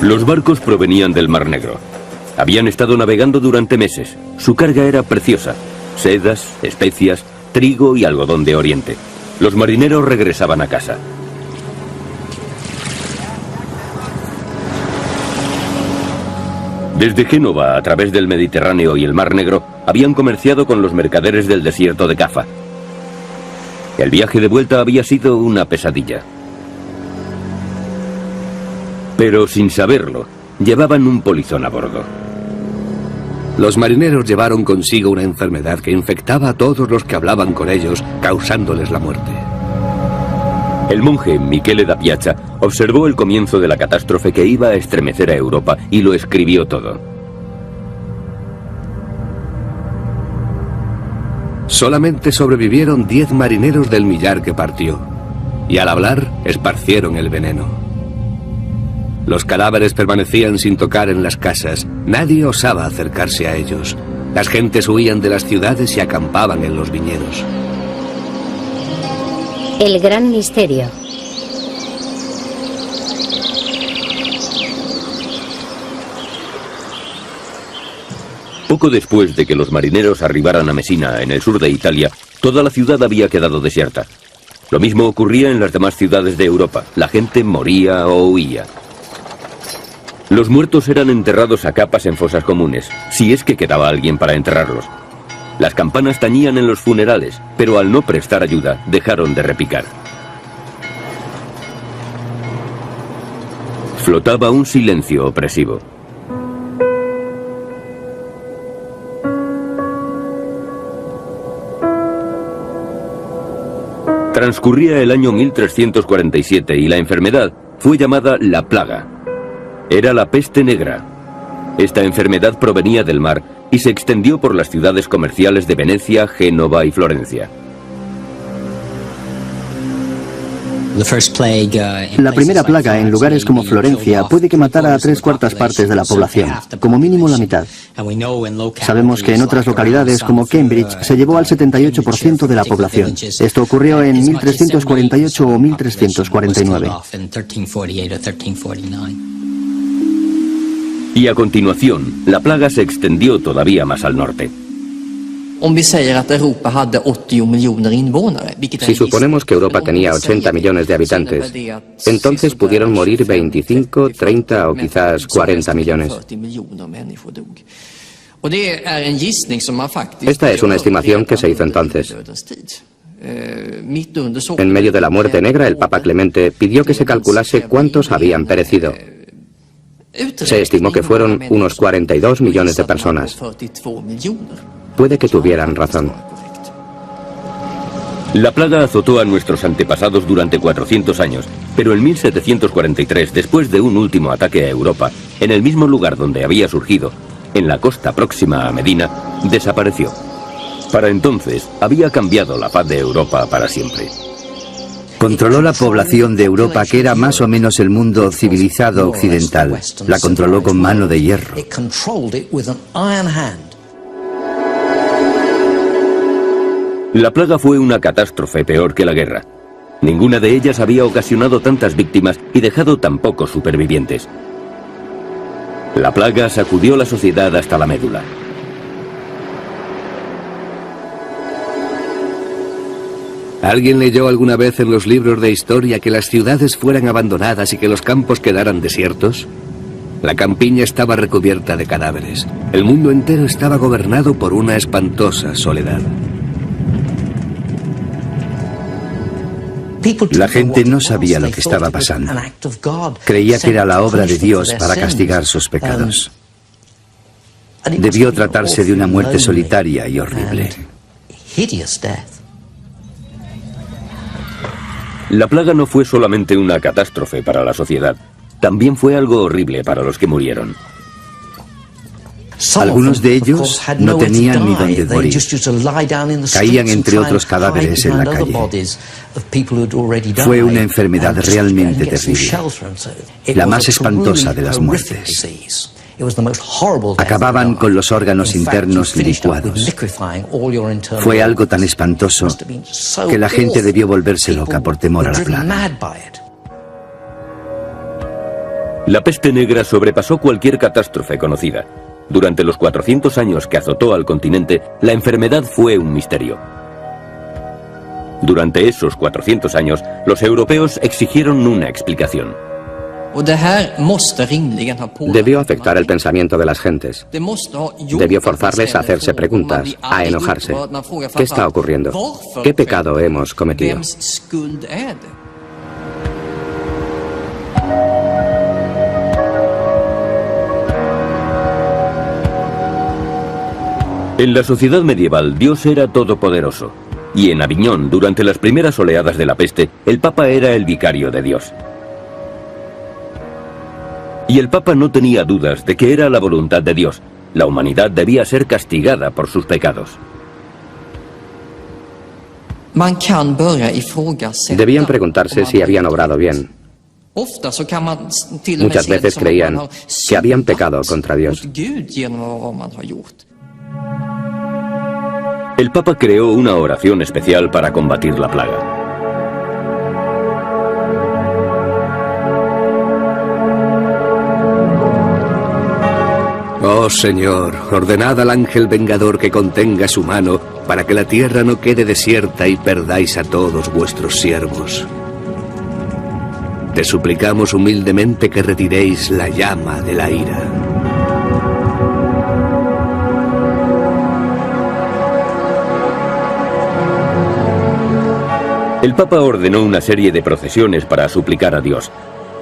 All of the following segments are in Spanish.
Los barcos provenían del Mar Negro. Habían estado navegando durante meses. Su carga era preciosa: sedas, especias, trigo y algodón de Oriente. Los marineros regresaban a casa. Desde Génova, a través del Mediterráneo y el Mar Negro, habían comerciado con los mercaderes del desierto de Cafa. El viaje de vuelta había sido una pesadilla. Pero sin saberlo, llevaban un polizón a bordo. Los marineros llevaron consigo una enfermedad que infectaba a todos los que hablaban con ellos, causándoles la muerte. El monje Michele da Piazza observó el comienzo de la catástrofe que iba a estremecer a Europa y lo escribió todo. Solamente sobrevivieron 10 marineros del millar que partió, y al hablar esparcieron el veneno. Los cadáveres permanecían sin tocar en las casas, nadie osaba acercarse a ellos. Las gentes huían de las ciudades y acampaban en los viñedos. El gran misterio. Poco después de que los marineros arribaran a Messina, en el sur de Italia, toda la ciudad había quedado desierta. Lo mismo ocurría en las demás ciudades de Europa. La gente moría o huía. Los muertos eran enterrados a capas en fosas comunes, si es que quedaba alguien para enterrarlos. Las campanas tañían en los funerales, pero al no prestar ayuda, dejaron de repicar. Flotaba un silencio opresivo. Transcurría el año 1347 y la enfermedad fue llamada la plaga. Era la peste negra. Esta enfermedad provenía del mar y se extendió por las ciudades comerciales de Venecia, Génova y Florencia. La primera plaga en lugares como Florencia puede que matara a 3/4 partes de la población, como mínimo la mitad. Sabemos que en otras localidades como Cambridge se llevó al 78% de la población. Esto ocurrió en 1348 o 1349. Y a continuación, la plaga se extendió todavía más al norte. Si suponemos que Europa tenía 80 millones de habitantes, entonces pudieron morir 25, 30 o quizás 40 millones. Esta es una estimación que se hizo entonces. En medio de la muerte negra, el Papa Clemente pidió que se calculase cuántos habían perecido. Se estimó que fueron unos 42 millones de personas. Puede que tuvieran razón. La plaga azotó a nuestros antepasados durante 400 años, pero en 1743, después de un último ataque a Europa, en el mismo lugar donde había surgido, en la costa próxima a Medina, desapareció. Para entonces, había cambiado la faz de Europa para siempre. Controló la población de Europa, que era más o menos el mundo civilizado occidental. La controló con mano de hierro. La plaga fue una catástrofe peor que la guerra. Ninguna de ellas había ocasionado tantas víctimas y dejado tan pocos supervivientes. La plaga sacudió la sociedad hasta la médula. ¿Alguien leyó alguna vez en los libros de historia que las ciudades fueran abandonadas y que los campos quedaran desiertos? La campiña estaba recubierta de cadáveres. El mundo entero estaba gobernado por una espantosa soledad. La gente no sabía lo que estaba pasando. Creía que era la obra de Dios para castigar sus pecados. Debió tratarse de una muerte solitaria y horrible. La plaga no fue solamente una catástrofe para la sociedad, también fue algo horrible para los que murieron. Algunos de ellos no tenían ni dónde morir. Caían entre otros cadáveres en la calle. Fue una enfermedad realmente terrible, la más espantosa de las muertes. Acababan con los órganos internos licuados. Fue algo tan espantoso que la gente debió volverse loca por temor a la plaga. La peste negra sobrepasó cualquier catástrofe conocida. Durante los 400 años que azotó al continente, la enfermedad fue un misterio. Durante esos 400 años, los europeos exigieron una explicación. Debió afectar el pensamiento de las gentes. Debió forzarles a hacerse preguntas, a enojarse. ¿Qué está ocurriendo? ¿Qué pecado hemos cometido? En la sociedad medieval, Dios era todopoderoso. Y en Aviñón, durante las primeras oleadas de la peste, el Papa era el vicario de Dios. Y el Papa no tenía dudas de que era la voluntad de Dios. La humanidad debía ser castigada por sus pecados. Debían preguntarse si habían obrado bien. Muchas veces creían que habían pecado contra Dios. El Papa creó una oración especial para combatir la plaga. Oh Señor, ordenad al ángel vengador que contenga su mano para que la tierra no quede desierta y perdáis a todos vuestros siervos. Te suplicamos humildemente que retiréis la llama de la ira. El Papa ordenó una serie de procesiones para suplicar a Dios.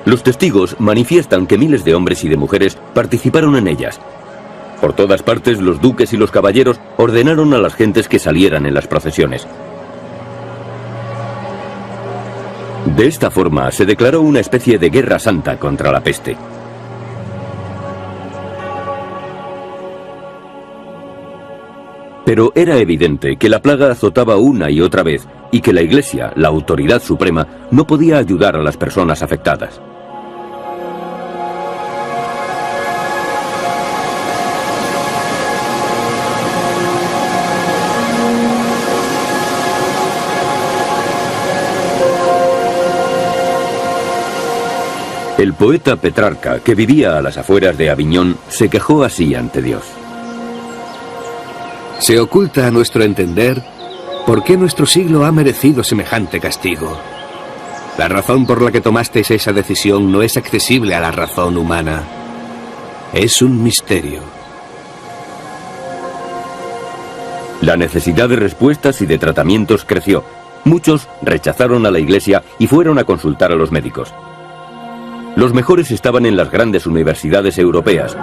Los testigos manifiestan que miles de hombres y de mujeres participaron en ellas. Por todas partes, los duques y los caballeros ordenaron a las gentes que salieran en las procesiones. De esta forma, se declaró una especie de guerra santa contra la peste. Pero era evidente que la plaga azotaba una y otra vez y que la Iglesia, la autoridad suprema, no podía ayudar a las personas afectadas. El poeta Petrarca, que vivía a las afueras de Aviñón, se quejó así ante Dios. Se oculta a nuestro entender por qué nuestro siglo ha merecido semejante castigo. La razón por la que tomasteis esa decisión no es accesible a la razón humana. Es un misterio. La necesidad de respuestas y de tratamientos creció. Muchos rechazaron a la Iglesia y fueron a consultar a los médicos. Los mejores estaban en las grandes universidades europeas: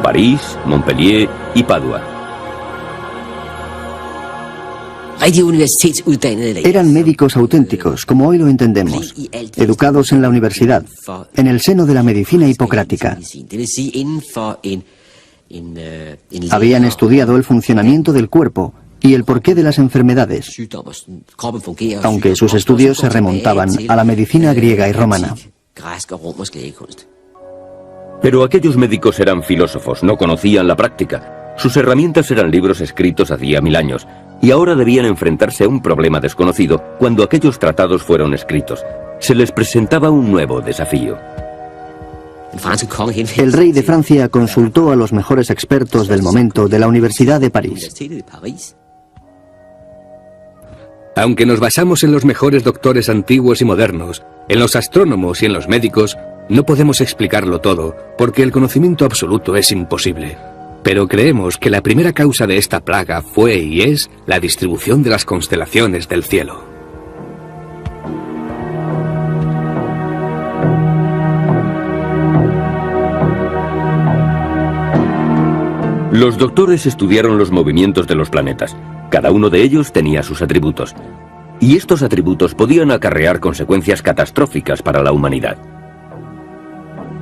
París, Montpellier y Padua. Eran médicos auténticos, como hoy lo entendemos, educados en la universidad, en el seno de la medicina hipocrática. Habían estudiado el funcionamiento del cuerpo y el porqué de las enfermedades, aunque sus estudios se remontaban a la medicina griega y romana. Pero aquellos médicos eran filósofos, no conocían la práctica. Sus herramientas eran libros escritos hacía 1000 años, y ahora debían enfrentarse a un problema desconocido cuando aquellos tratados fueron escritos. Se les presentaba un nuevo desafío. El rey de Francia consultó a los mejores expertos del momento de la Universidad de París. Aunque nos basamos en los mejores doctores antiguos y modernos, en los astrónomos y en los médicos, no podemos explicarlo todo, porque el conocimiento absoluto es imposible. Pero creemos que la primera causa de esta plaga fue y es la distribución de las constelaciones del cielo. Los doctores estudiaron los movimientos de los planetas. Cada uno de ellos tenía sus atributos. Y estos atributos podían acarrear consecuencias catastróficas para la humanidad.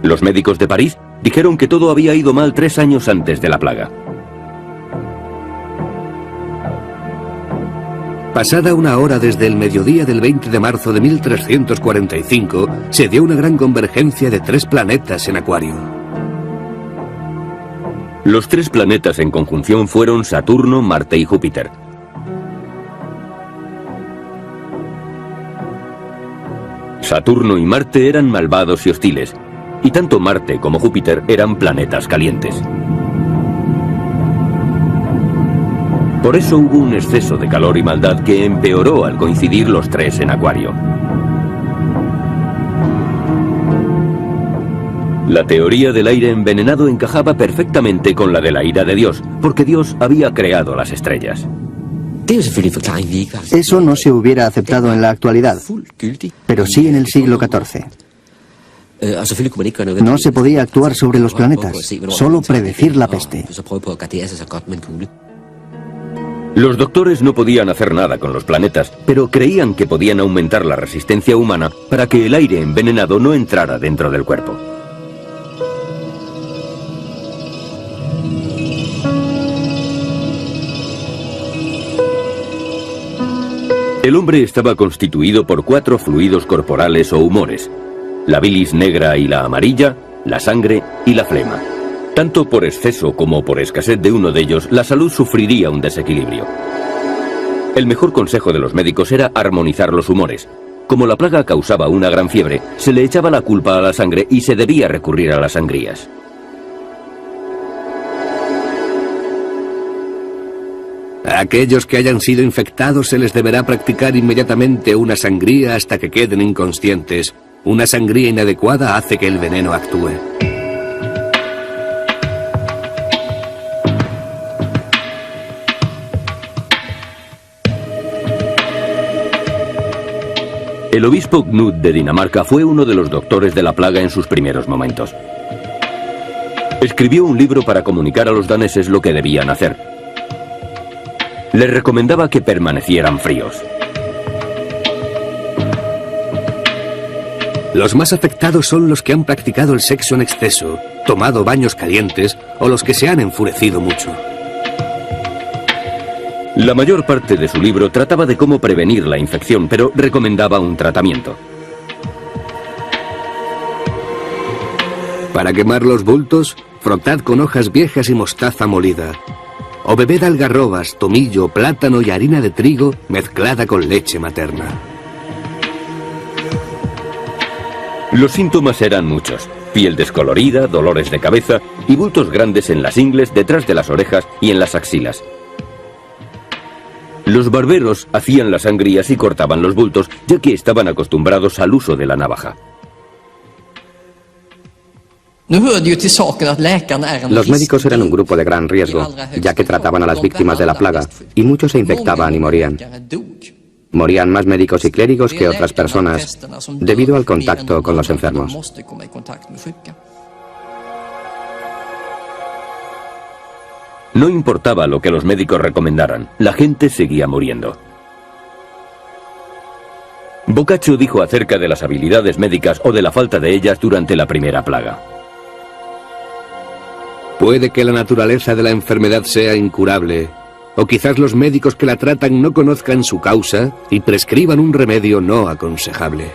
Los médicos de París dijeron que todo había ido mal 3 años antes de la plaga. Pasada una hora desde el mediodía del 20 de marzo de 1345, se dio una gran convergencia de 3 planetas en Acuario. Los 3 planetas en conjunción fueron Saturno, Marte y Júpiter. Saturno y Marte eran malvados y hostiles, y tanto Marte como Júpiter eran planetas calientes. Por eso hubo un exceso de calor y maldad que empeoró al coincidir los tres en Acuario. La teoría del aire envenenado encajaba perfectamente con la de la ira de Dios, porque Dios había creado las estrellas. Eso no se hubiera aceptado en la actualidad, pero sí en el siglo XIV. No se podía actuar sobre los planetas, solo predecir la peste. Los doctores no podían hacer nada con los planetas, pero creían que podían aumentar la resistencia humana para que el aire envenenado no entrara dentro del cuerpo. El hombre estaba constituido por 4 fluidos corporales o humores: la bilis negra y la amarilla, la sangre y la flema. Tanto por exceso como por escasez de uno de ellos, la salud sufriría un desequilibrio. El mejor consejo de los médicos era armonizar los humores. Como la plaga causaba una gran fiebre, se le echaba la culpa a la sangre y se debía recurrir a las sangrías. A aquellos que hayan sido infectados se les deberá practicar inmediatamente una sangría hasta que queden inconscientes. Una sangría inadecuada hace que el veneno actúe. El obispo Knud de Dinamarca fue uno de los doctores de la plaga en sus primeros momentos. Escribió un libro para comunicar a los daneses lo que debían hacer. Les recomendaba que permanecieran fríos. Los más afectados son los que han practicado el sexo en exceso, tomado baños calientes o los que se han enfurecido mucho. La mayor parte de su libro trataba de cómo prevenir la infección, pero recomendaba un tratamiento. Para quemar los bultos, frotad con hojas viejas y mostaza molida. O bebed algarrobas, tomillo, plátano y harina de trigo mezclada con leche materna. Los síntomas eran muchos: piel descolorida, dolores de cabeza y bultos grandes en las ingles, detrás de las orejas y en las axilas. Los barberos hacían las sangrías y cortaban los bultos, ya que estaban acostumbrados al uso de la navaja. Los médicos eran un grupo de gran riesgo, ya que trataban a las víctimas de la plaga, y muchos se infectaban y morían. Morían más médicos y clérigos que otras personas, debido al contacto con los enfermos. No importaba lo que los médicos recomendaran, la gente seguía muriendo. Boccaccio dijo acerca de las habilidades médicas o de la falta de ellas durante la primera plaga: puede que la naturaleza de la enfermedad sea incurable, o quizás los médicos que la tratan no conozcan su causa y prescriban un remedio no aconsejable.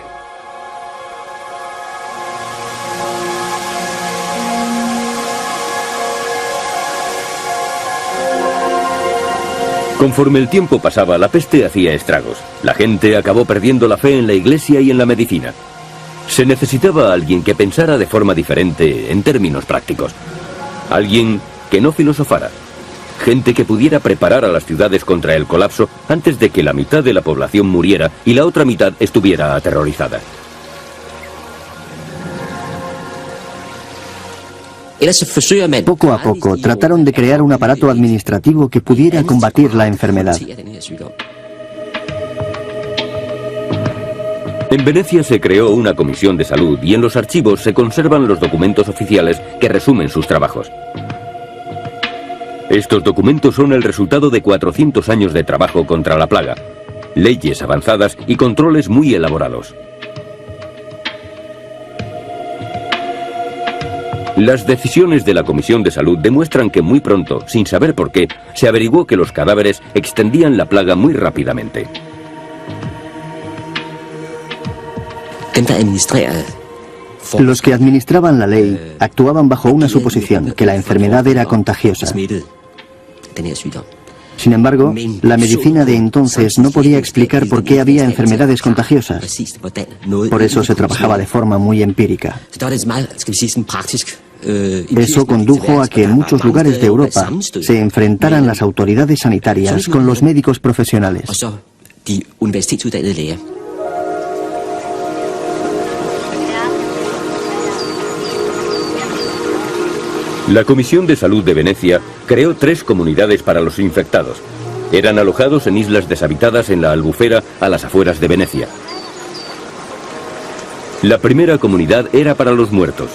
Conforme el tiempo pasaba, la peste hacía estragos. La gente acabó perdiendo la fe en la iglesia y en la medicina. Se necesitaba alguien que pensara de forma diferente en términos prácticos. Alguien que no filosofara. Gente que pudiera preparar a las ciudades contra el colapso antes de que la mitad de la población muriera y la otra mitad estuviera aterrorizada. Poco a poco trataron de crear un aparato administrativo que pudiera combatir la enfermedad. En Venecia se creó una comisión de salud y en los archivos se conservan los documentos oficiales que resumen sus trabajos. Estos documentos son el resultado de 400 años de trabajo contra la plaga, leyes avanzadas y controles muy elaborados. Las decisiones de la Comisión de Salud demuestran que muy pronto, sin saber por qué, se averiguó que los cadáveres extendían la plaga muy rápidamente. Los que administraban la ley actuaban bajo una suposición, que la enfermedad era contagiosa. Sin embargo, la medicina de entonces no podía explicar por qué había enfermedades contagiosas. Por eso se trabajaba de forma muy empírica. Eso condujo a que en muchos lugares de Europa se enfrentaran las autoridades sanitarias con los médicos profesionales. La Comisión de Salud de Venecia creó 3 comunidades para los infectados. Eran alojados en islas deshabitadas en la Albufera, a las afueras de Venecia. La primera comunidad era para los muertos.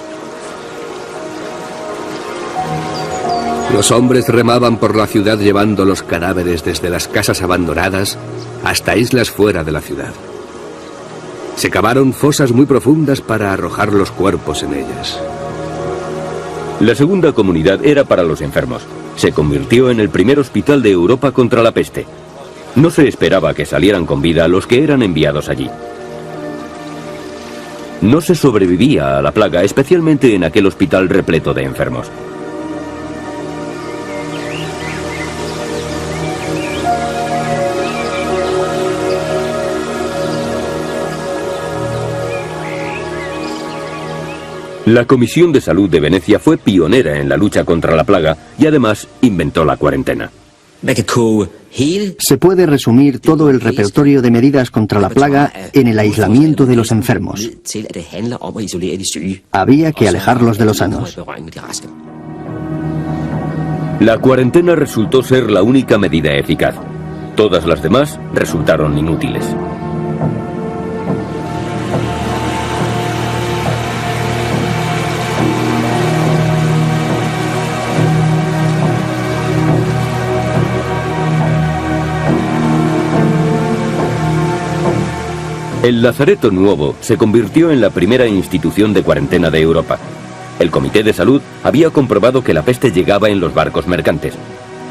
Los hombres remaban por la ciudad llevando los cadáveres desde las casas abandonadas hasta islas fuera de la ciudad. Se cavaron fosas muy profundas para arrojar los cuerpos en ellas. La segunda comunidad era para los enfermos. Se convirtió en el primer hospital de Europa contra la peste. No se esperaba que salieran con vida los que eran enviados allí. No se sobrevivía a la plaga, especialmente en aquel hospital repleto de enfermos. La Comisión de Salud de Venecia fue pionera en la lucha contra la plaga y además inventó la cuarentena. Se puede resumir todo el repertorio de medidas contra la plaga en el aislamiento de los enfermos. Había que alejarlos de los sanos. La cuarentena resultó ser la única medida eficaz. Todas las demás resultaron inútiles. El Lazareto Nuovo se convirtió en la primera institución de cuarentena de Europa. El Comité de Salud había comprobado que la peste llegaba en los barcos mercantes.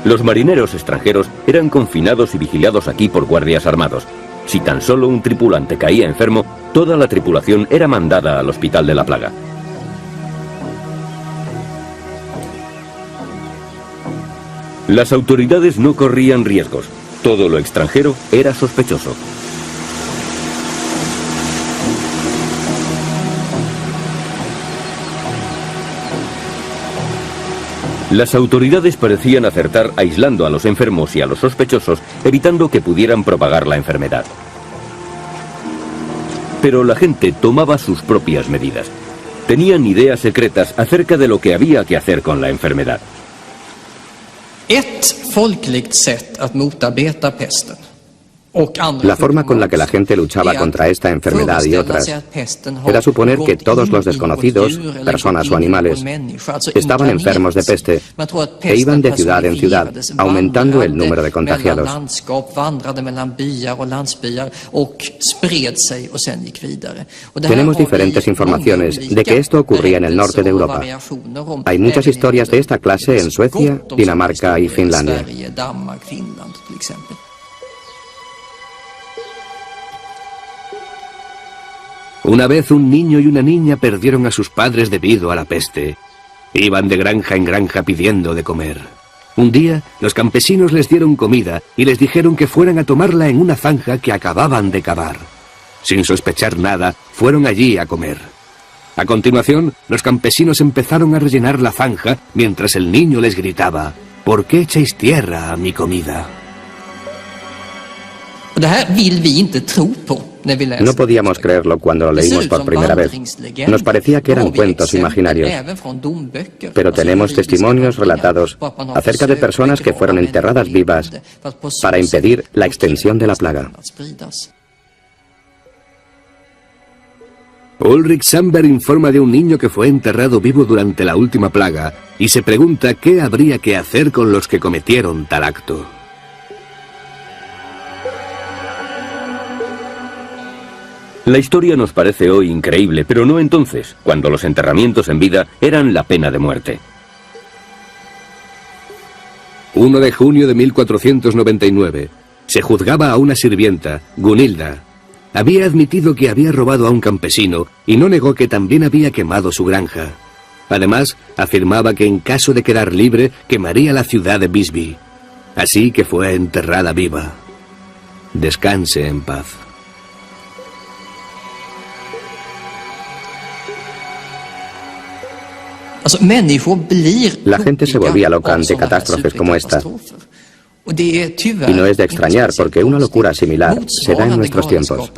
Los marineros extranjeros eran confinados y vigilados aquí por guardias armados. Si tan solo un tripulante caía enfermo, toda la tripulación era mandada al hospital de la plaga. Las autoridades no corrían riesgos. Todo lo extranjero era sospechoso. Las autoridades parecían acertar aislando a los enfermos y a los sospechosos, evitando que pudieran propagar la enfermedad. Pero la gente tomaba sus propias medidas. Tenían ideas secretas acerca de lo que había que hacer con la enfermedad. La forma con la que la gente luchaba contra esta enfermedad y otras era suponer que todos los desconocidos, personas o animales, estaban enfermos de peste e iban de ciudad en ciudad, aumentando el número de contagiados. Tenemos diferentes informaciones de que esto ocurría en el norte de Europa. Hay muchas historias de esta clase en Suecia, Dinamarca y Finlandia. Una vez un niño y una niña perdieron a sus padres debido a la peste. Iban de granja en granja pidiendo de comer. Un día, los campesinos les dieron comida y les dijeron que fueran a tomarla en una zanja que acababan de cavar. Sin sospechar nada, fueron allí a comer. A continuación, los campesinos empezaron a rellenar la zanja mientras el niño les gritaba: ¿por qué echáis tierra a mi comida? No podíamos creerlo cuando lo leímos por primera vez. Nos parecía que eran cuentos imaginarios. Pero tenemos testimonios relatados acerca de personas que fueron enterradas vivas para impedir la extensión de la plaga. Ulrich Sandberg informa de un niño que fue enterrado vivo durante la última plaga y se pregunta qué habría que hacer con los que cometieron tal acto. La historia nos parece hoy increíble, pero no entonces, cuando los enterramientos en vida eran la pena de muerte. 1 de junio de 1499. Se juzgaba a una sirvienta, Gunilda. Había admitido que había robado a un campesino y no negó que también había quemado su granja. Además, afirmaba que en caso de quedar libre, quemaría la ciudad de Visby. Así que fue enterrada viva. Descanse en paz. La gente se volvía loca ante catástrofes como esta. Y no es de extrañar, porque una locura similar se da en nuestros tiempos.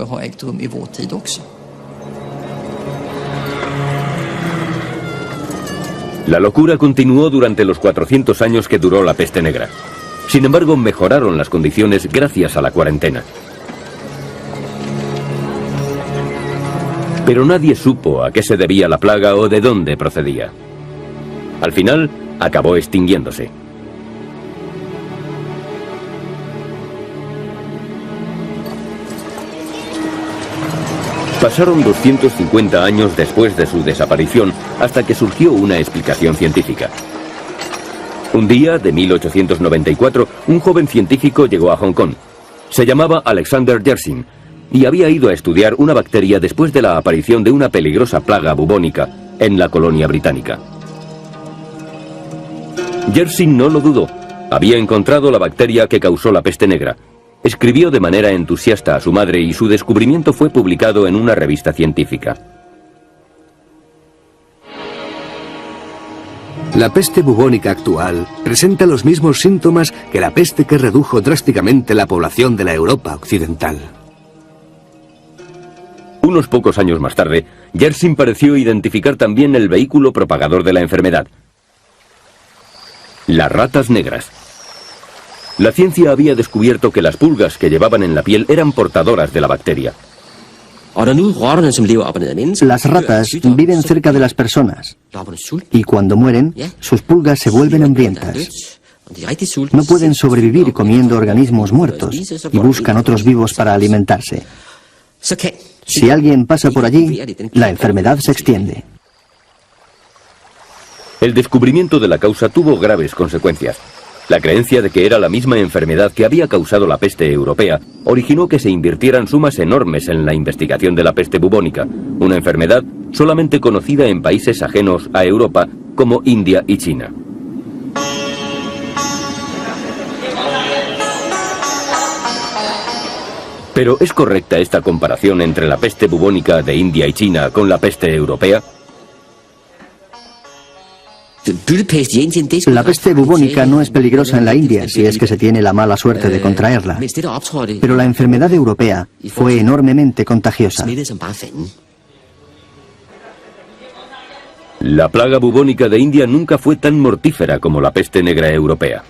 La locura continuó durante los 400 años que duró la peste negra. Sin embargo, mejoraron las condiciones gracias a la cuarentena. Pero nadie supo a qué se debía la plaga o de dónde procedía. Al final, acabó extinguiéndose. Pasaron 250 años después de su desaparición hasta que surgió una explicación científica. Un día de 1894, un joven científico llegó a Hong Kong. Se llamaba Alexander Yersin y había ido a estudiar una bacteria después de la aparición de una peligrosa plaga bubónica en la colonia británica. Yersin no lo dudó. Había encontrado la bacteria que causó la peste negra. Escribió de manera entusiasta a su madre y su descubrimiento fue publicado en una revista científica. La peste bubónica actual presenta los mismos síntomas que la peste que redujo drásticamente la población de la Europa occidental. Unos pocos años más tarde, Yersin pareció identificar también el vehículo propagador de la enfermedad: las ratas negras. La ciencia había descubierto que las pulgas que llevaban en la piel eran portadoras de la bacteria. Las ratas viven cerca de las personas y cuando mueren, sus pulgas se vuelven hambrientas. No pueden sobrevivir comiendo organismos muertos y buscan otros vivos para alimentarse. Si alguien pasa por allí, la enfermedad se extiende. El descubrimiento de la causa tuvo graves consecuencias. La creencia de que era la misma enfermedad que había causado la peste europea originó que se invirtieran sumas enormes en la investigación de la peste bubónica, una enfermedad solamente conocida en países ajenos a Europa como India y China. ¿Pero es correcta esta comparación entre la peste bubónica de India y China con la peste europea? La peste bubónica no es peligrosa en la India si es que se tiene la mala suerte de contraerla. Pero la enfermedad europea fue enormemente contagiosa. La plaga bubónica de India nunca fue tan mortífera como la peste negra europea.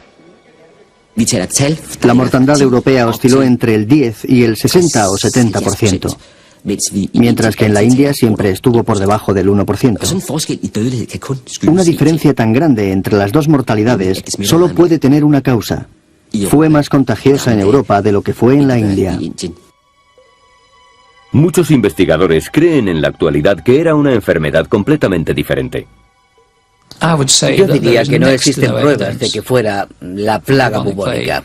La mortandad europea osciló entre el 10 y el 60 o 70%. Mientras que en la India siempre estuvo por debajo del 1%. Una diferencia tan grande entre las dos mortalidades solo puede tener una causa. Fue más contagiosa en Europa de lo que fue en la India. Muchos investigadores creen en la actualidad que era una enfermedad completamente diferente. Yo diría que no existen pruebas de que fuera la plaga bubónica.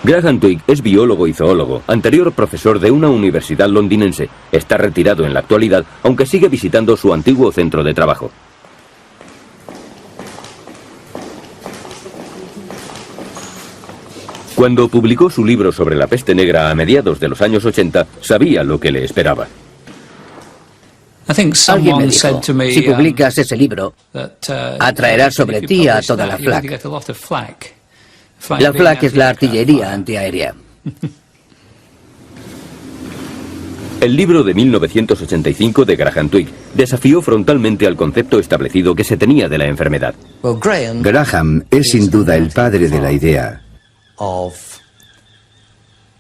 Graham Twigg es biólogo y zoólogo, anterior profesor de una universidad londinense. Está retirado en la actualidad, aunque sigue visitando su antiguo centro de trabajo. Cuando publicó su libro sobre la peste negra a mediados de los años 80, sabía lo que le esperaba. Alguien me dijo, si publicas ese libro, atraerás sobre ti a toda la FLAC. La FLAC es la artillería antiaérea. El libro de 1985 de Graham Twigg desafió frontalmente al concepto establecido que se tenía de la enfermedad. Graham es sin duda el padre de la idea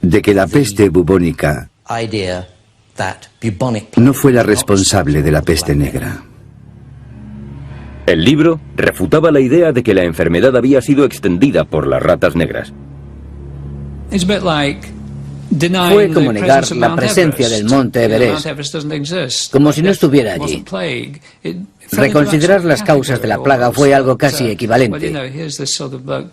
de que la peste bubónica no fue la responsable de la peste negra. El libro refutaba la idea de que la enfermedad había sido extendida por las ratas negras. Fue como negar la presencia del monte Everest, como si no estuviera allí. Reconsiderar las causas de la plaga fue algo casi equivalente.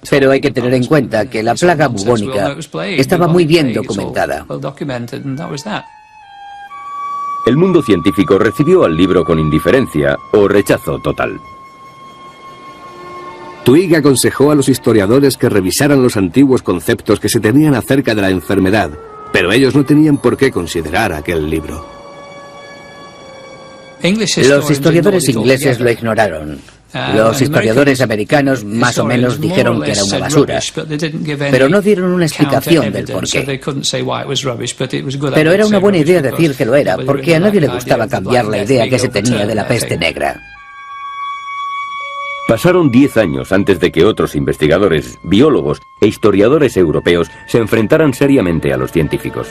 Pero hay que tener en cuenta que la plaga bubónica estaba muy bien documentada. El mundo científico recibió al libro con indiferencia o rechazo total. Twigg aconsejó a los historiadores que revisaran los antiguos conceptos que se tenían acerca de la enfermedad, pero ellos no tenían por qué considerar aquel libro. Los historiadores ingleses lo ignoraron. Los historiadores americanos más o menos dijeron que era una basura, pero no dieron una explicación del porqué. Pero era una buena idea decir que lo era, porque a nadie le gustaba cambiar la idea que se tenía de la peste negra. Pasaron 10 años antes de que otros investigadores, biólogos e historiadores europeos se enfrentaran seriamente a los científicos.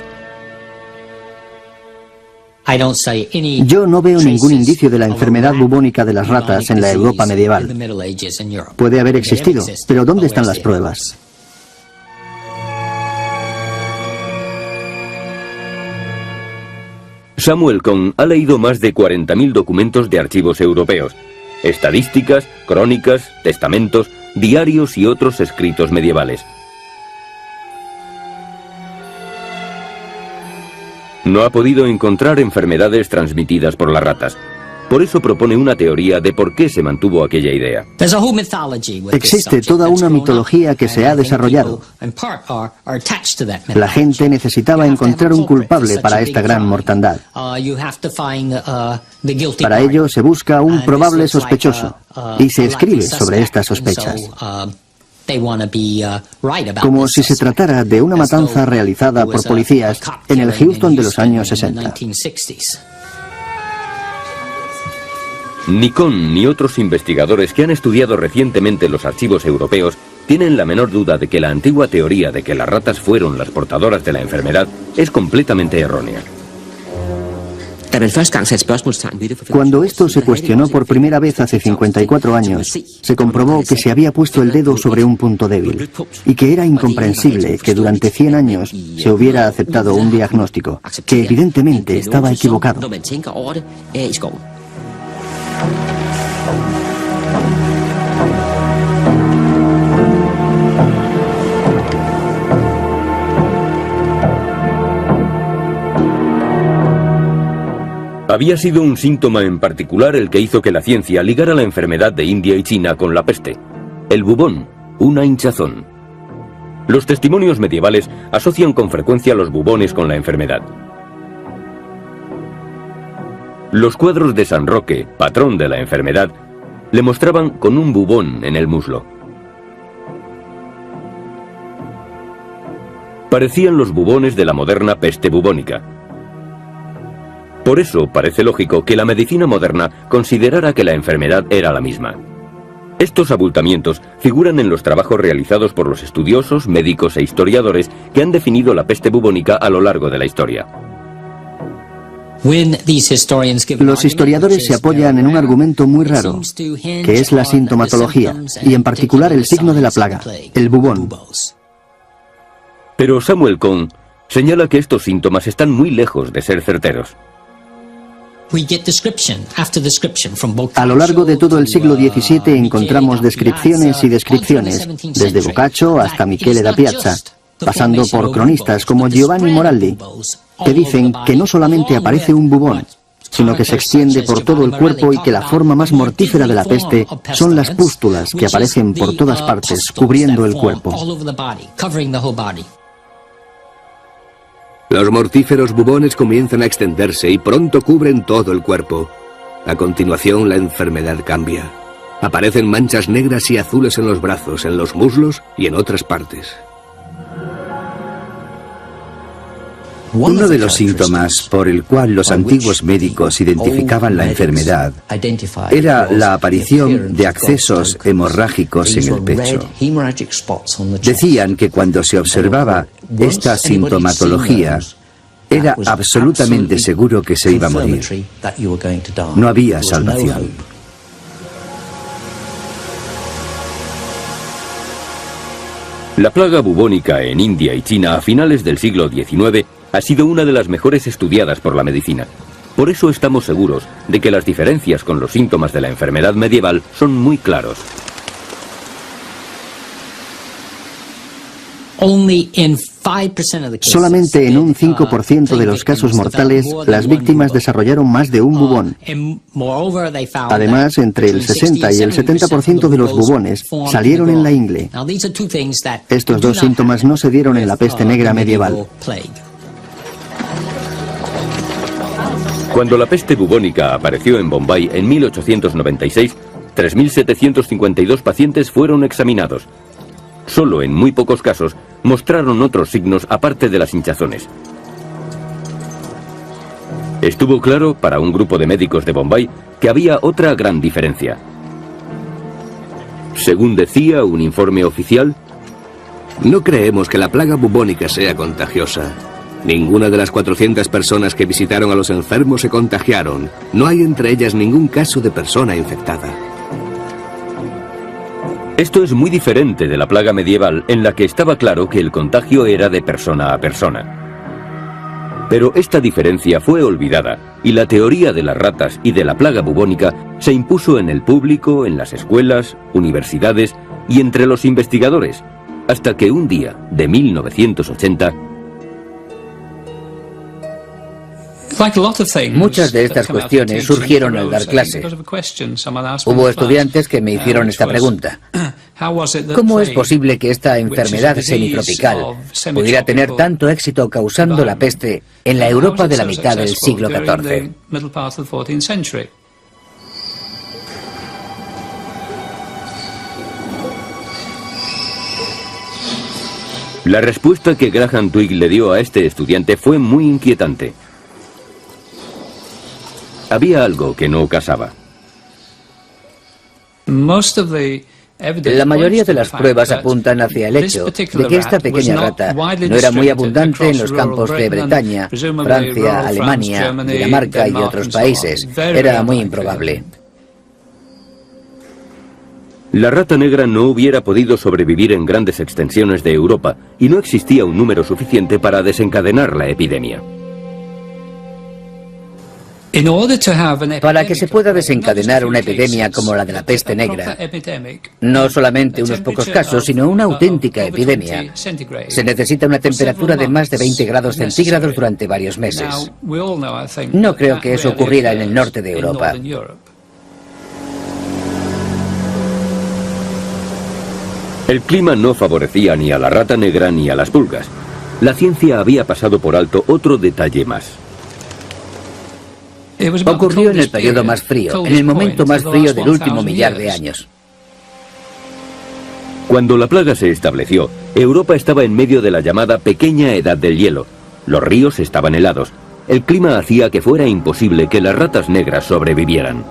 Yo no veo ningún indicio de la enfermedad bubónica de las ratas en la Europa medieval. Puede haber existido, pero ¿dónde están las pruebas? Samuel Cohn ha leído más de 40.000 documentos de archivos europeos, estadísticas, crónicas, testamentos, diarios y otros escritos medievales. No ha podido encontrar enfermedades transmitidas por las ratas. Por eso propone una teoría de por qué se mantuvo aquella idea. Existe toda una mitología que se ha desarrollado. La gente necesitaba encontrar un culpable para esta gran mortandad. Para ello se busca un probable sospechoso y se escribe sobre estas sospechas. Como si se tratara de una matanza realizada por policías en el Houston de los años 60. Ni Cohn ni otros investigadores que han estudiado recientemente los archivos europeos tienen la menor duda de que la antigua teoría de que las ratas fueron las portadoras de la enfermedad es completamente errónea. Cuando esto se cuestionó por primera vez hace 54 años, se comprobó que se había puesto el dedo sobre un punto débil y que era incomprensible que durante 100 años se hubiera aceptado un diagnóstico que evidentemente estaba equivocado. Había sido un síntoma en particular el que hizo que la ciencia ligara la enfermedad de India y China con la peste. El bubón, una hinchazón. Los testimonios medievales asocian con frecuencia los bubones con la enfermedad. Los cuadros de San Roque, patrón de la enfermedad, le mostraban con un bubón en el muslo. Parecían los bubones de la moderna peste bubónica. Por eso parece lógico que la medicina moderna considerara que la enfermedad era la misma. Estos abultamientos figuran en los trabajos realizados por los estudiosos, médicos e historiadores que han definido la peste bubónica a lo largo de la historia. Los historiadores se apoyan en un argumento muy raro, que es la sintomatología, y en particular el signo de la plaga, el bubón. Pero Samuel Cohn señala que estos síntomas están muy lejos de ser certeros. A lo largo de todo el siglo XVII encontramos descripciones y descripciones, desde Boccaccio hasta Michele da Piazza, pasando por cronistas como Giovanni Moraldi, que dicen que no solamente aparece un bubón, sino que se extiende por todo el cuerpo y que la forma más mortífera de la peste son las pústulas que aparecen por todas partes, cubriendo el cuerpo. Los mortíferos bubones comienzan a extenderse y pronto cubren todo el cuerpo. A continuación, la enfermedad cambia. Aparecen manchas negras y azules en los brazos, en los muslos y en otras partes. Uno de los síntomas por el cual los antiguos médicos identificaban la enfermedad era la aparición de accesos hemorrágicos en el pecho. Decían que cuando se observaba esta sintomatología, era absolutamente seguro que se iba a morir. No había salvación. La plaga bubónica en India y China a finales del siglo XIX ha sido una de las mejores estudiadas por la medicina. Por eso estamos seguros de que las diferencias con los síntomas de la enfermedad medieval son muy claros. Solamente en un 5% de los casos mortales, las víctimas desarrollaron más de un bubón. Además, entre el 60 y el 70% de los bubones salieron en la ingle. Estos dos síntomas no se dieron en la peste negra medieval. Cuando la peste bubónica apareció en Bombay en 1896, 3.752 pacientes fueron examinados. Solo en muy pocos casos mostraron otros signos aparte de las hinchazones. Estuvo claro para un grupo de médicos de Bombay que había otra gran diferencia. Según decía un informe oficial, no creemos que la plaga bubónica sea contagiosa. Ninguna de las 400 personas que visitaron a los enfermos se contagiaron. No hay entre ellas ningún caso de persona infectada. Esto es muy diferente de la plaga medieval, en la que estaba claro que el contagio era de persona a persona. Pero esta diferencia fue olvidada, y la teoría de las ratas y de la plaga bubónica se impuso en el público, en las escuelas, universidades y entre los investigadores, hasta que un día de 1980... Muchas de estas cuestiones surgieron al dar clase. Hubo estudiantes que me hicieron esta pregunta. ¿Cómo es posible que esta enfermedad semitropical pudiera tener tanto éxito causando la peste en la Europa de la mitad del siglo XIV? La respuesta que Graham Twigg le dio a este estudiante fue muy inquietante. Había algo que no casaba. La mayoría de las pruebas apuntan hacia el hecho de que esta pequeña rata no era muy abundante en los campos de Bretaña, Francia, Alemania, Dinamarca y otros países. Era muy improbable. La rata negra no hubiera podido sobrevivir en grandes extensiones de Europa y no existía un número suficiente para desencadenar la epidemia. Para que se pueda desencadenar una epidemia como la de la peste negra, no solamente unos pocos casos, sino una auténtica epidemia, se necesita una temperatura de más de 20 grados centígrados durante varios meses. No creo que eso ocurriera en el norte de Europa. El clima no favorecía ni a la rata negra ni a las pulgas. La ciencia había pasado por alto otro detalle más. Ocurrió en el periodo más frío, en el momento más frío del último millar de años. Cuando la plaga se estableció, Europa estaba en medio de la llamada pequeña edad del hielo. Los ríos estaban helados. El clima hacía que fuera imposible que las ratas negras sobrevivieran.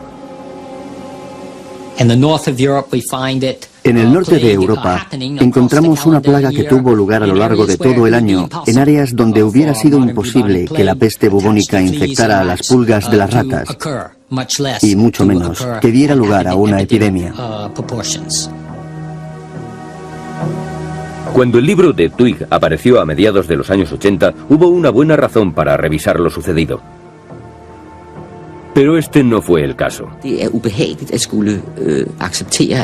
En el norte de Europa encontramos una plaga que tuvo lugar a lo largo de todo el año en áreas donde hubiera sido imposible que la peste bubónica infectara a las pulgas de las ratas y mucho menos que diera lugar a una epidemia. Cuando el libro de Twigg apareció a mediados de los años 80, hubo una buena razón para revisar lo sucedido. Pero este no fue el caso.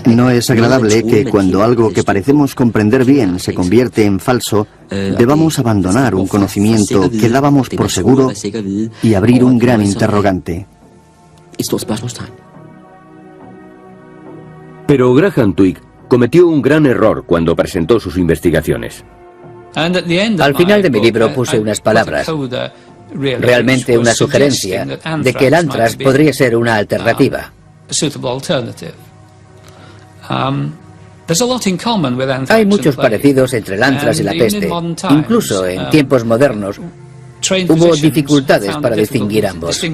No es agradable que cuando algo que parecemos comprender bien se convierte en falso, debamos abandonar un conocimiento que dábamos por seguro y abrir un gran interrogante. Pero Graham Twigg cometió un gran error cuando presentó sus investigaciones. Al final de mi libro puse unas palabras, realmente una sugerencia, de que el anthrax podría ser una alternativa. Hay muchos parecidos entre el anthrax y la peste. Incluso en tiempos modernos hubo dificultades para distinguir ambos.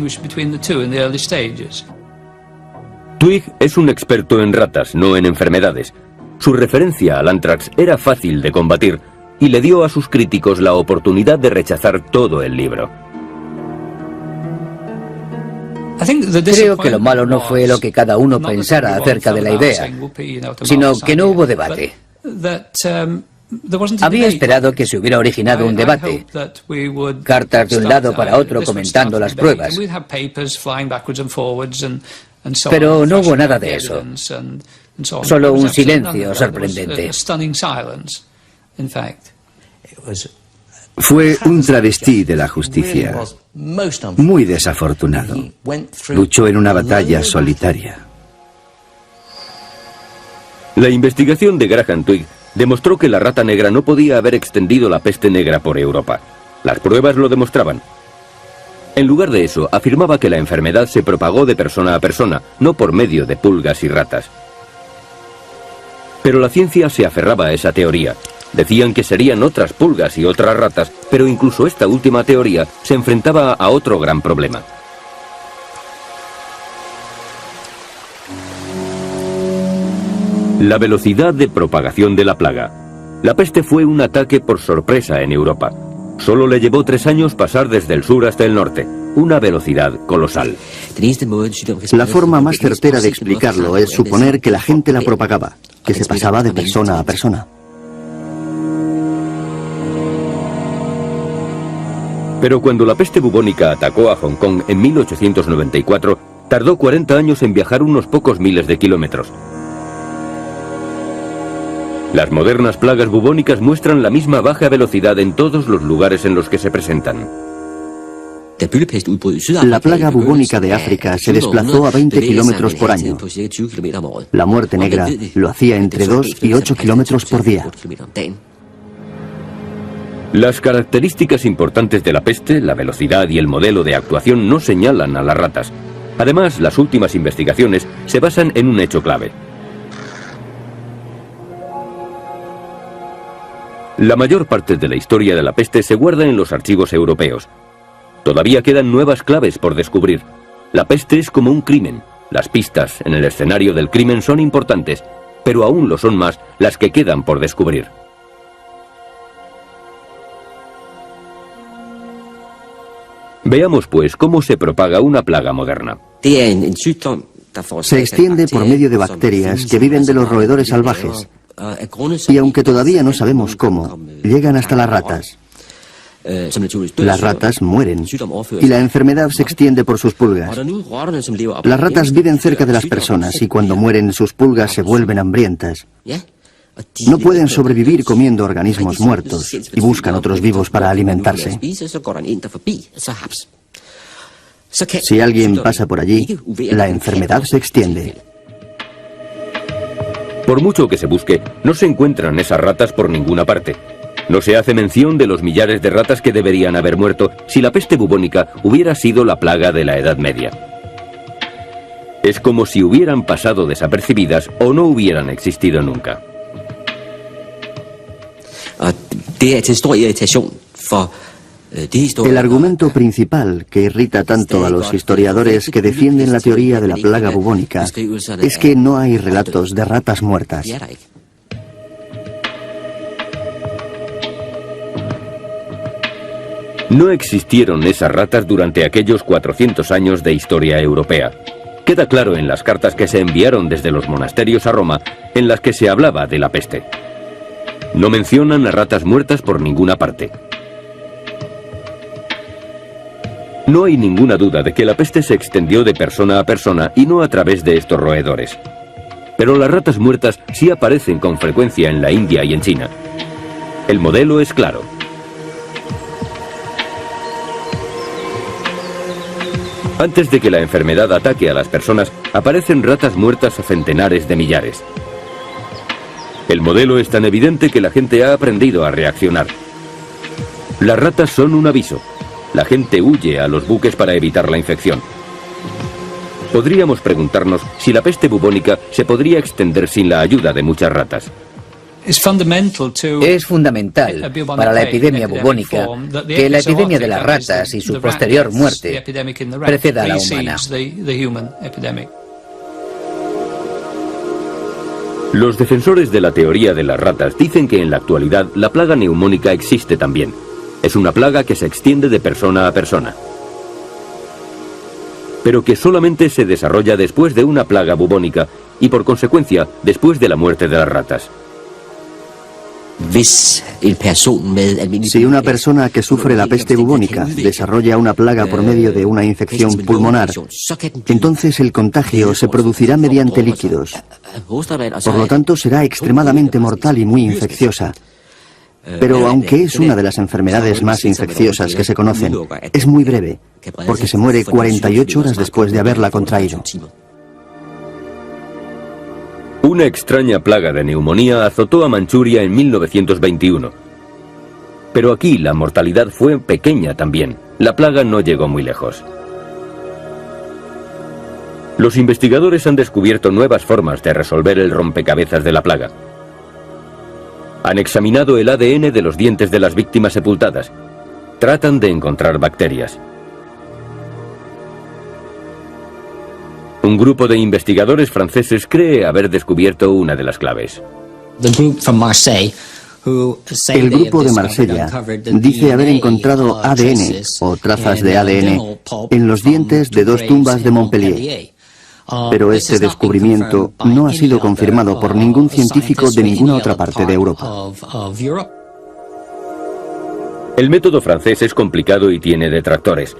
Twigg es un experto en ratas, no en enfermedades. Su referencia al anthrax era fácil de combatir y le dio a sus críticos la oportunidad de rechazar todo el libro. Creo que lo malo no fue lo que cada uno pensara acerca de la idea, sino que no hubo debate. Había esperado que se hubiera originado un debate, cartas de un lado para otro comentando las pruebas, pero no hubo nada de eso, solo un silencio sorprendente. Fue un travesti de la justicia, muy desafortunado. Luchó en una batalla solitaria. La investigación de Graham Twigg demostró que la rata negra no podía haber extendido la peste negra por Europa. Las pruebas lo demostraban. En lugar de eso, afirmaba que la enfermedad se propagó de persona a persona, no por medio de pulgas y ratas. Pero la ciencia se aferraba a esa teoría. Decían que serían otras pulgas y otras ratas, pero incluso esta última teoría se enfrentaba a otro gran problema. La velocidad de propagación de la plaga. La peste fue un ataque por sorpresa en Europa. Solo le llevó 3 años pasar desde el sur hasta el norte, una velocidad colosal. La forma más certera de explicarlo es suponer que la gente la propagaba, que se pasaba de persona a persona. Pero cuando la peste bubónica atacó a Hong Kong en 1894, tardó 40 años en viajar unos pocos miles de kilómetros. Las modernas plagas bubónicas muestran la misma baja velocidad en todos los lugares en los que se presentan. La plaga bubónica de África se desplazó a 20 kilómetros por año. La muerte negra lo hacía entre 2 y 8 kilómetros por día. Las características importantes de la peste, la velocidad y el modelo de actuación no señalan a las ratas. Además, las últimas investigaciones se basan en un hecho clave. La mayor parte de la historia de la peste se guarda en los archivos europeos. Todavía quedan nuevas claves por descubrir. La peste es como un crimen. Las pistas en el escenario del crimen son importantes, pero aún lo son más las que quedan por descubrir. Veamos, pues, cómo se propaga una plaga moderna. Se extiende por medio de bacterias que viven de los roedores salvajes. Y aunque todavía no sabemos cómo, llegan hasta las ratas. Las ratas mueren y la enfermedad se extiende por sus pulgas. Las ratas viven cerca de las personas y cuando mueren sus pulgas se vuelven hambrientas. No pueden sobrevivir comiendo organismos muertos y buscan otros vivos para alimentarse. Si alguien pasa por allí, la enfermedad se extiende. Por mucho que se busque, no se encuentran esas ratas por ninguna parte. No se hace mención de los millares de ratas que deberían haber muerto si la peste bubónica hubiera sido la plaga de la Edad Media. Es como si hubieran pasado desapercibidas o no hubieran existido nunca. El argumento principal que irrita tanto a los historiadores que defienden la teoría de la plaga bubónica es que no hay relatos de ratas muertas. No existieron esas ratas durante aquellos 400 años de historia europea. Queda claro en las cartas que se enviaron desde los monasterios a Roma, en las que se hablaba de la peste. No mencionan a ratas muertas por ninguna parte. No hay ninguna duda de que la peste se extendió de persona a persona y no a través de estos roedores. Pero las ratas muertas sí aparecen con frecuencia en la India y en China. El modelo es claro. Antes de que la enfermedad ataque a las personas, aparecen ratas muertas a centenares de millares. El modelo es tan evidente que la gente ha aprendido a reaccionar. Las ratas son un aviso. La gente huye a los buques para evitar la infección. Podríamos preguntarnos si la peste bubónica se podría extender sin la ayuda de muchas ratas. Es fundamental para la epidemia bubónica que la epidemia de las ratas y su posterior muerte preceda a la humana. Los defensores de la teoría de las ratas dicen que en la actualidad la plaga neumónica existe también. Es una plaga que se extiende de persona a persona, pero que solamente se desarrolla después de una plaga bubónica y por consecuencia después de la muerte de las ratas. Si una persona que sufre la peste bubónica desarrolla una plaga por medio de una infección pulmonar, entonces el contagio se producirá mediante líquidos. Por lo tanto, será extremadamente mortal y muy infecciosa. Pero aunque es una de las enfermedades más infecciosas que se conocen, es muy breve, porque se muere 48 horas después de haberla contraído. Una extraña plaga de neumonía azotó a Manchuria en 1921. Pero aquí la mortalidad fue pequeña también. La plaga no llegó muy lejos. Los investigadores han descubierto nuevas formas de resolver el rompecabezas de la plaga. Han examinado el ADN de los dientes de las víctimas sepultadas. Tratan de encontrar bacterias. Un grupo de investigadores franceses cree haber descubierto una de las claves. El grupo de Marsella dice haber encontrado ADN o trazas de ADN en los dientes de 2 tumbas de Montpellier. Pero este descubrimiento no ha sido confirmado por ningún científico de ninguna otra parte de Europa. El método francés es complicado y tiene detractores.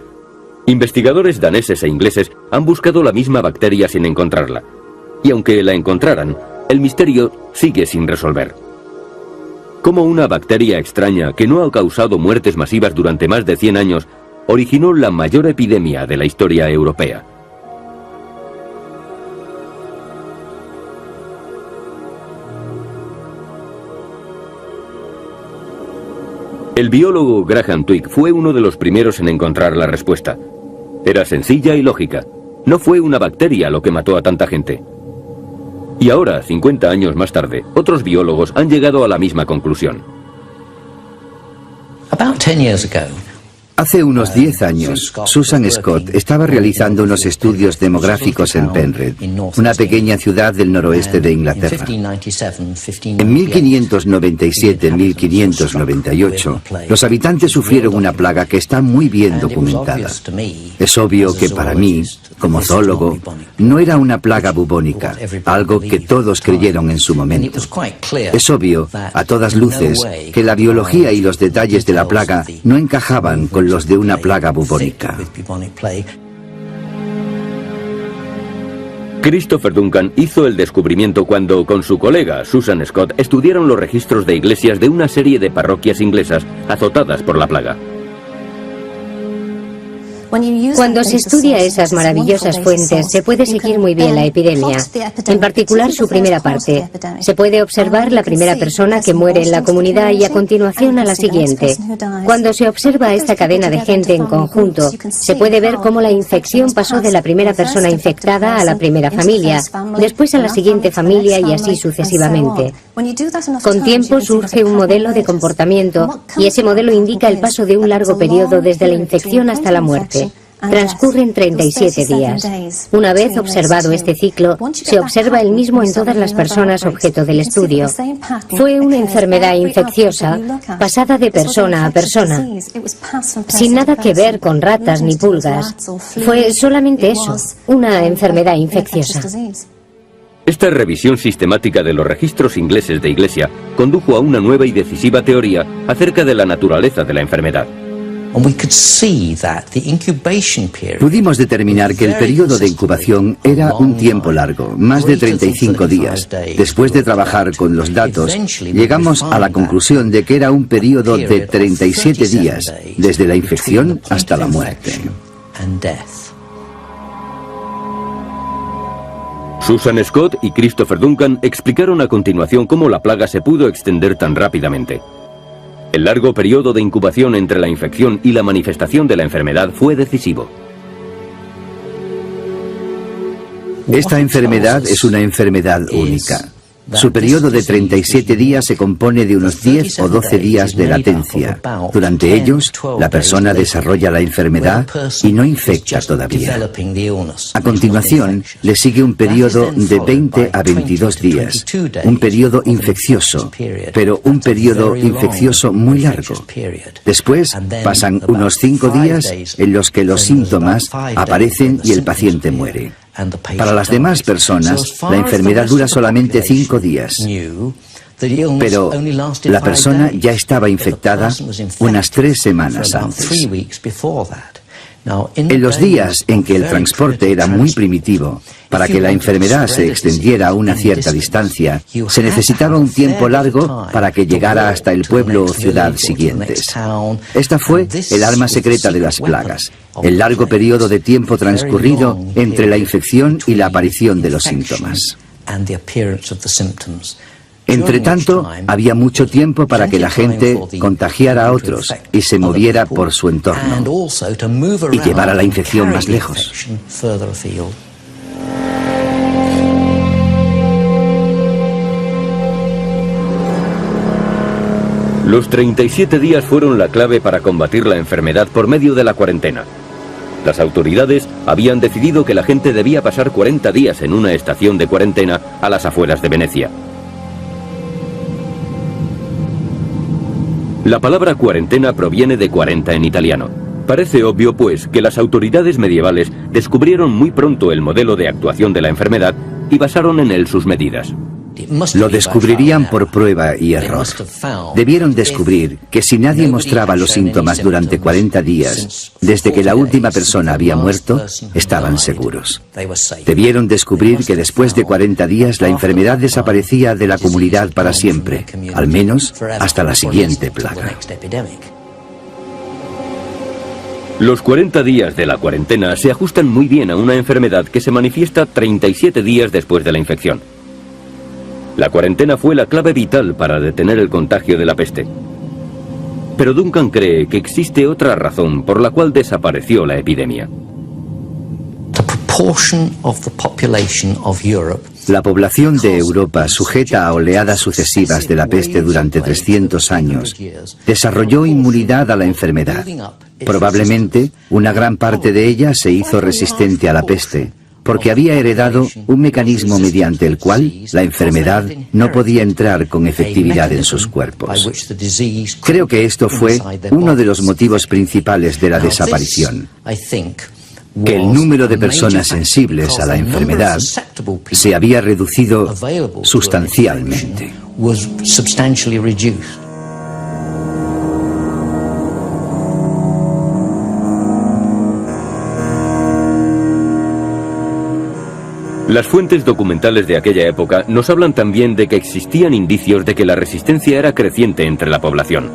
Investigadores daneses e ingleses han buscado la misma bacteria sin encontrarla. Y aunque la encontraran, el misterio sigue sin resolver. ¿Cómo una bacteria extraña que no ha causado muertes masivas durante más de 100 años originó la mayor epidemia de la historia europea? El biólogo Graham Twigg fue uno de los primeros en encontrar la respuesta. Era sencilla y lógica. No fue una bacteria lo que mató a tanta gente. Y ahora, 50 años más tarde, otros biólogos han llegado a la misma conclusión. Hace unos 10 años, Susan Scott estaba realizando unos estudios demográficos en Penrith, una pequeña ciudad del noroeste de Inglaterra. En 1597-1598, los habitantes sufrieron una plaga que está muy bien documentada. Es obvio que para mí, como zoólogo, no era una plaga bubónica, algo que todos creyeron en su momento. Es obvio, a todas luces, que la biología y los detalles de la plaga no encajaban con los de una plaga bubónica. Christopher Duncan hizo el descubrimiento cuando, con su colega Susan Scott, estudiaron los registros de iglesias de una serie de parroquias inglesas azotadas por la plaga. Cuando se estudia esas maravillosas fuentes, se puede seguir muy bien la epidemia, en particular su primera parte. Se puede observar la primera persona que muere en la comunidad y a continuación a la siguiente. Cuando se observa esta cadena de gente en conjunto, se puede ver cómo la infección pasó de la primera persona infectada a la primera familia, después a la siguiente familia y así sucesivamente. Con tiempo surge un modelo de comportamiento y ese modelo indica el paso de un largo periodo desde la infección hasta la muerte. Transcurren 37 días. Una vez observado este ciclo, se observa el mismo en todas las personas objeto del estudio. Fue una enfermedad infecciosa pasada de persona a persona, sin nada que ver con ratas ni pulgas. Fue solamente eso, una enfermedad infecciosa. Esta revisión sistemática de los registros ingleses de iglesia condujo a una nueva y decisiva teoría acerca de la naturaleza de la enfermedad. Pudimos determinar que el periodo de incubación era un tiempo largo, más de 35 días. Después de trabajar con los datos, llegamos a la conclusión de que era un periodo de 37 días, desde la infección hasta la muerte. Susan Scott y Christopher Duncan explicaron a continuación cómo la plaga se pudo extender tan rápidamente. El largo periodo de incubación entre la infección y la manifestación de la enfermedad fue decisivo. Esta enfermedad es una enfermedad única. Su periodo de 37 días se compone de unos 10 o 12 días de latencia. Durante ellos, la persona desarrolla la enfermedad y no infecta todavía. A continuación, le sigue un periodo de 20 a 22 días, un periodo infeccioso, pero un periodo infeccioso muy largo. Después, pasan unos 5 días en los que los síntomas aparecen y el paciente muere. Para las demás personas, la enfermedad dura solamente 5 días. pero la persona ya estaba infectada unas 3 semanas antes. En los días en que el transporte era muy primitivo, para que la enfermedad se extendiera a una cierta distancia, se necesitaba un tiempo largo para que llegara hasta el pueblo o ciudad siguientes. Esta fue el arma secreta de las plagas, el largo periodo de tiempo transcurrido entre la infección y la aparición de los síntomas. Entre tanto, había mucho tiempo para que la gente contagiara a otros y se moviera por su entorno y llevara la infección más lejos. Los 37 días fueron la clave para combatir la enfermedad por medio de la cuarentena. Las autoridades habían decidido que la gente debía pasar 40 días en una estación de cuarentena a las afueras de Venecia. La palabra cuarentena proviene de 40 en italiano. Parece obvio, pues, que las autoridades medievales descubrieron muy pronto el modelo de actuación de la enfermedad y basaron en él sus medidas. Lo descubrirían por prueba y error. Debieron descubrir que si nadie mostraba los síntomas durante 40 días, desde que la última persona había muerto, estaban seguros. Debieron descubrir que después de 40 días la enfermedad desaparecía de la comunidad para siempre, al menos hasta la siguiente plaga. Los 40 días de la cuarentena se ajustan muy bien a una enfermedad que se manifiesta 37 días después de la infección. La cuarentena fue la clave vital para detener el contagio de la peste. Pero Duncan cree que existe otra razón por la cual desapareció la epidemia. La población de Europa, sujeta a oleadas sucesivas de la peste durante 300 años, desarrolló inmunidad a la enfermedad. Probablemente, una gran parte de ella se hizo resistente a la peste, porque había heredado un mecanismo mediante el cual la enfermedad no podía entrar con efectividad en sus cuerpos. Creo que esto fue uno de los motivos principales de la desaparición, que el número de personas sensibles a la enfermedad se había reducido sustancialmente. Las fuentes documentales de aquella época nos hablan también de que existían indicios de que la resistencia era creciente entre la población.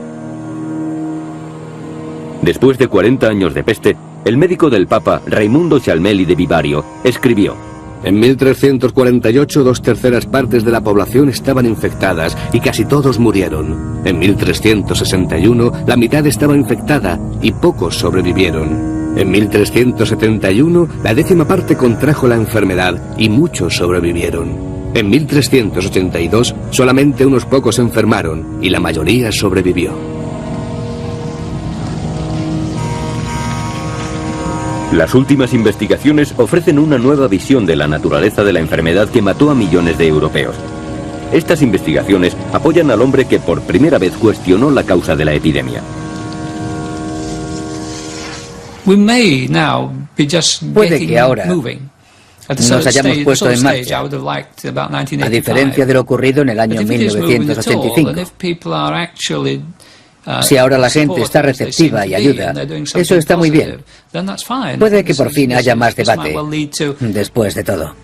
Después de 40 años de peste, el médico del Papa, Raimundo Cialmelli de Vivario, escribió: En 1348, 2/3 partes de la población estaban infectadas y casi todos murieron. En 1361, la mitad estaba infectada y pocos sobrevivieron. En 1371, la 10ª parte contrajo la enfermedad y muchos sobrevivieron. En 1382, solamente unos pocos enfermaron y la mayoría sobrevivió. Las últimas investigaciones ofrecen una nueva visión de la naturaleza de la enfermedad que mató a millones de europeos. Estas investigaciones apoyan al hombre que por primera vez cuestionó la causa de la epidemia. Puede que ahora nos hayamos puesto en marcha, a diferencia de lo ocurrido en el año 1985. Si ahora la gente está receptiva y ayuda, eso está muy bien. Puede que por fin haya más debate, después de todo.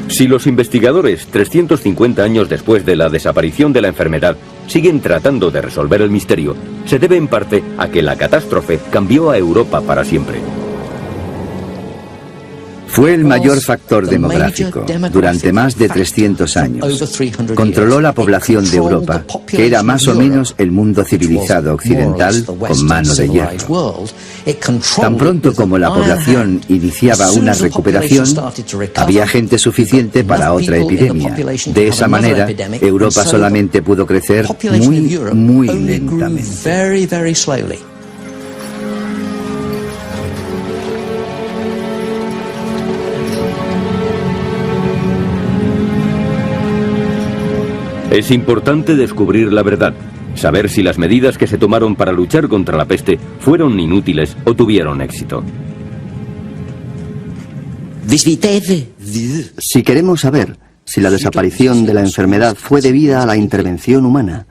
Si los investigadores, 350 años después de la desaparición de la enfermedad, siguen tratando de resolver el misterio, se debe en parte a que la catástrofe cambió a Europa para siempre. Fue el mayor factor demográfico durante más de 300 años. Controló la población de Europa, que era más o menos el mundo civilizado occidental con mano de hierro. Tan pronto como la población iniciaba una recuperación, había gente suficiente para otra epidemia. De esa manera, Europa solamente pudo crecer muy lentamente. Es importante descubrir la verdad, saber si las medidas que se tomaron para luchar contra la peste fueron inútiles o tuvieron éxito. Si queremos saber si la desaparición de la enfermedad fue debida a la intervención humana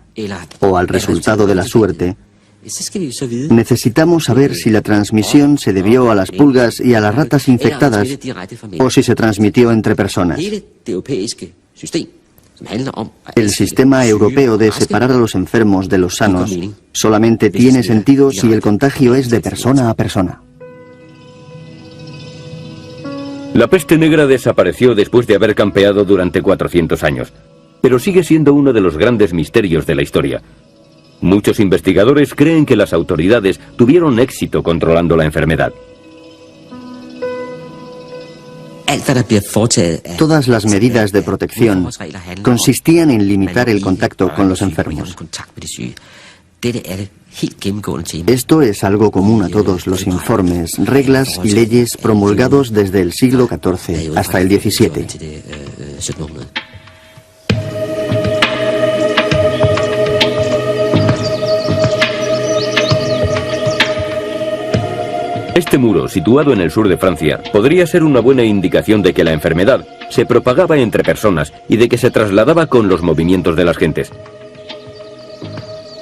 o al resultado de la suerte, necesitamos saber si la transmisión se debió a las pulgas y a las ratas infectadas o si se transmitió entre personas. El sistema europeo de separar a los enfermos de los sanos solamente tiene sentido si el contagio es de persona a persona. La peste negra desapareció después de haber campeado durante 400 años, pero sigue siendo uno de los grandes misterios de la historia. Muchos investigadores creen que las autoridades tuvieron éxito controlando la enfermedad. Todas las medidas de protección consistían en limitar el contacto con los enfermos. Esto es algo común a todos los informes, reglas y leyes promulgados desde el siglo XIV hasta el XVII. Este muro, situado en el sur de Francia, podría ser una buena indicación de que la enfermedad se propagaba entre personas y de que se trasladaba con los movimientos de las gentes.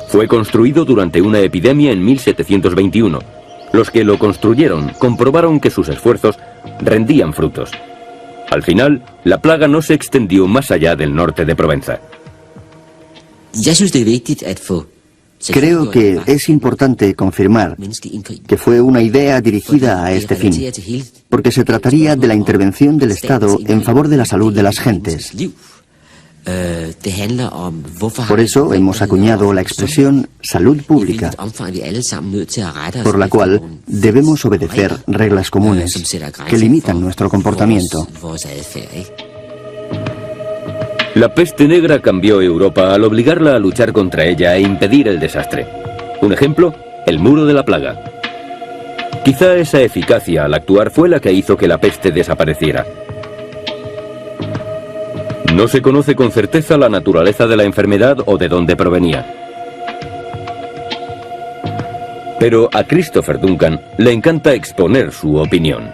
Fue construido durante una epidemia en 1721. Los que lo construyeron comprobaron que sus esfuerzos rendían frutos. Al final, la plaga no se extendió más allá del norte de Provenza. Creo que es importante confirmar que fue una idea dirigida a este fin, porque se trataría de la intervención del Estado en favor de la salud de las gentes. Por eso hemos acuñado la expresión salud pública, por la cual debemos obedecer reglas comunes que limitan nuestro comportamiento. La peste negra cambió Europa al obligarla a luchar contra ella e impedir el desastre. Un ejemplo, el muro de la plaga. Quizá esa eficacia al actuar fue la que hizo que la peste desapareciera. No se conoce con certeza la naturaleza de la enfermedad o de dónde provenía. Pero a Christopher Duncan le encanta exponer su opinión.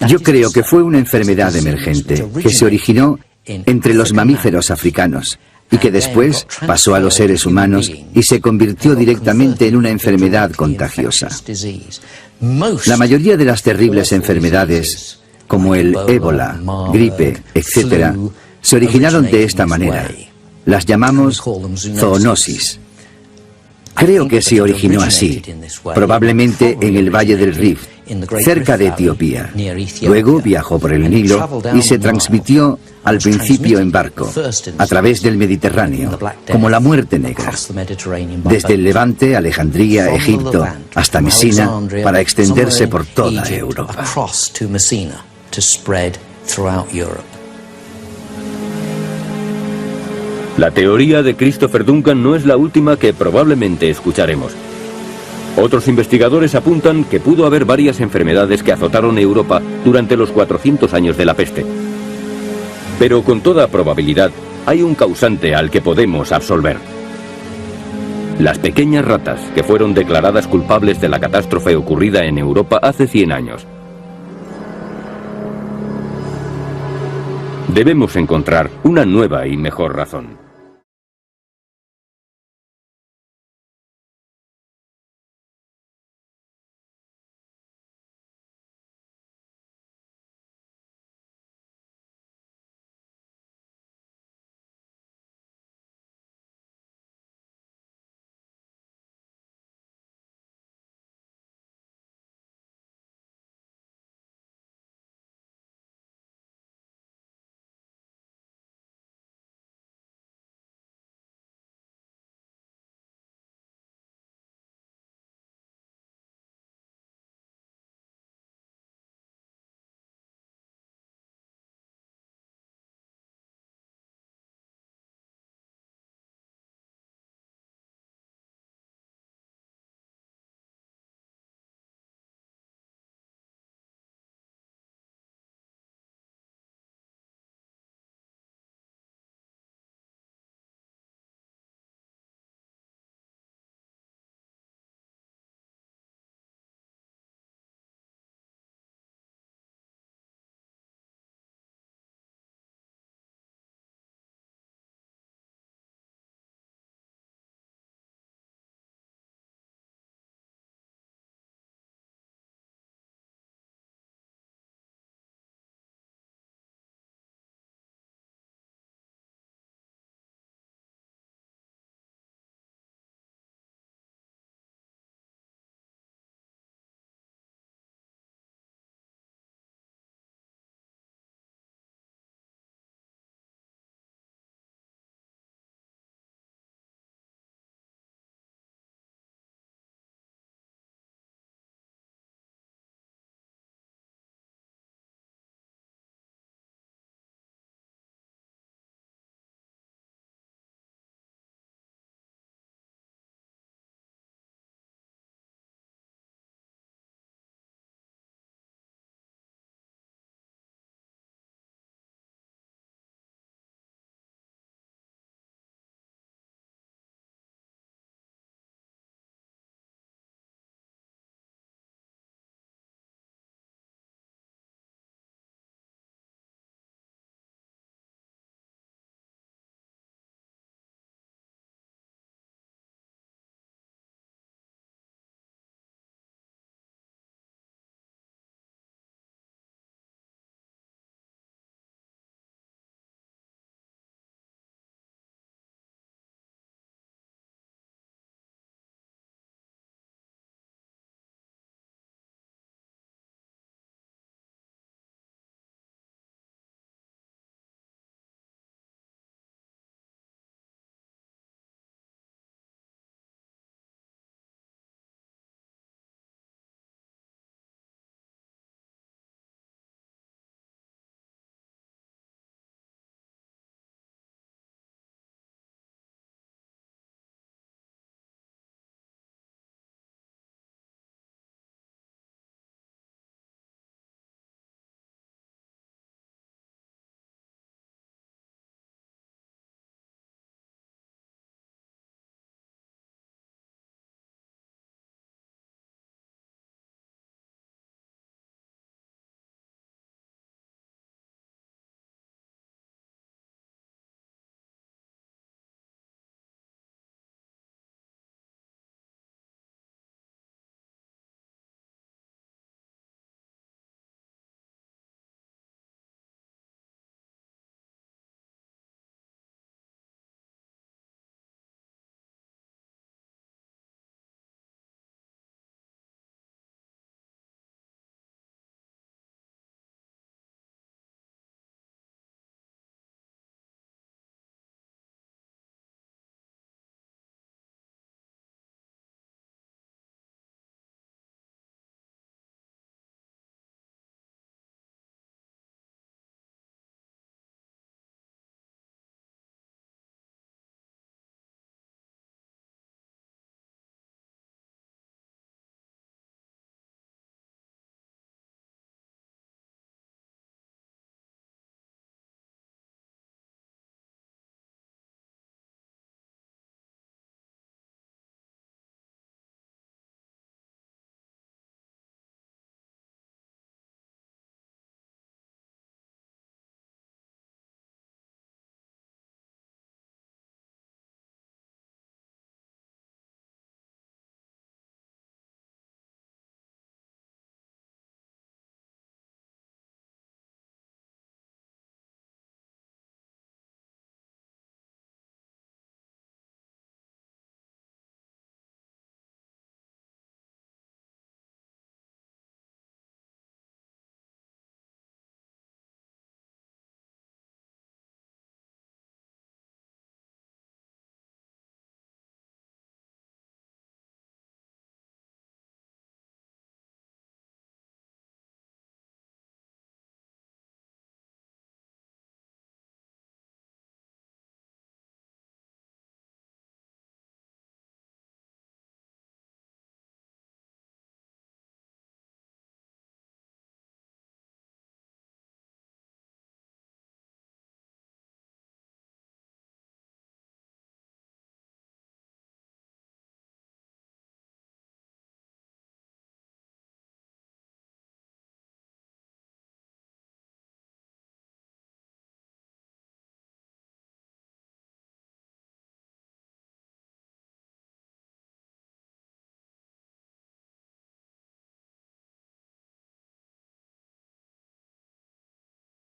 Yo creo que fue una enfermedad emergente que se originó entre los mamíferos africanos y que después pasó a los seres humanos y se convirtió directamente en una enfermedad contagiosa. La mayoría de las terribles enfermedades, como el ébola, gripe, etc., se originaron de esta manera. Las llamamos zoonosis. Creo que se originó así, probablemente en el Valle del Rift, cerca de Etiopía. Luego viajó por el Nilo y se transmitió al principio en barco, a través del Mediterráneo, como la muerte negra, desde el Levante, Alejandría, Egipto, hasta Mesina, para extenderse por toda Europa. La teoría de Christopher Duncan no es la última que probablemente escucharemos. Otros investigadores apuntan que pudo haber varias enfermedades que azotaron Europa durante los 400 años de la peste. Pero con toda probabilidad hay un causante al que podemos absolver. Las pequeñas ratas que fueron declaradas culpables de la catástrofe ocurrida en Europa hace 100 años. Debemos encontrar una nueva y mejor razón.